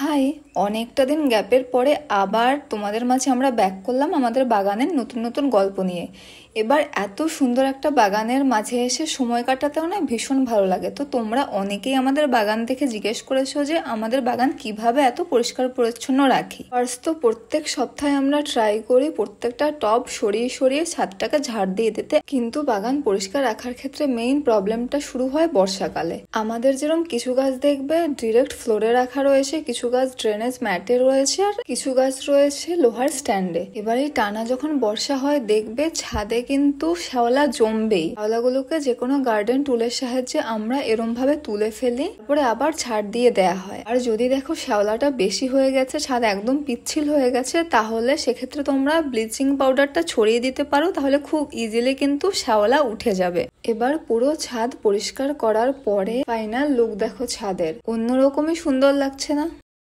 High, অনেকটা দিন গ্যাপের পরে আবার তোমাদের মাঝে আমরা ব্যাক করলাম আমাদের বাগানের নতুন নতুন গল্প নিয়ে। এবার এত সুন্দর একটা বাগানের মাঝে এসে সময় কাটাতেও না ভীষণ ভালো লাগে। তো তোমরা অনেকেই আমাদের বাগান দেখে জিজ্ঞেস করেছো যে আমাদের বাগান কিভাবে এত পরিষ্কার পরিচ্ছন্ন রাখি। ফার্স্ট তো প্রত্যেক সপ্তাহে আমরা ট্রাই করি প্রত্যেকটা টব সরিয়ে সরিয়ে ছাদটাকে ঝাড় দিয়ে দিতে, কিন্তু বাগান পরিষ্কার রাখার ক্ষেত্রে মেইন প্রবলেমটা শুরু হয় বর্ষাকালে। আমাদের যেরকম কিছু গাছ দেখবে ডিরেক্ট ফ্লোরে রাখা রয়েছে, কিছু গাছ ড্রেনেজ ম্যাটে রয়েছে, আর কিছু গাছ রয়েছে লোহার স্ট্যান্ডে। এবার এই টানা যখন বর্ষা হয় দেখবে ছাদে কিন্তু শ্যাওলা জমবেই। শ্যাওলাগুলোকে যে কোনো গার্ডেন টুলের সাহায্যে আমরা এরম ভাবে তুলে ফেলি, তারপরে আবার ছাড় দিয়ে দেয়া হয়। আর যদি দেখো শ্যাওলাটা বেশি হয়ে গেছে, ছাদ একদম পিচ্ছিল হয়ে গেছে, তাহলে সেক্ষেত্রে তোমরা ব্লিচিং পাউডারটা ছড়িয়ে দিতে পারো, তাহলে খুব ইজিলি কিন্তু শ্যাওলা উঠে যাবে। এবার পুরো ছাদ পরিষ্কার করার পরে ফাইনাল লুক দেখো ছাদের, অন্যরকমই সুন্দর লাগছে না?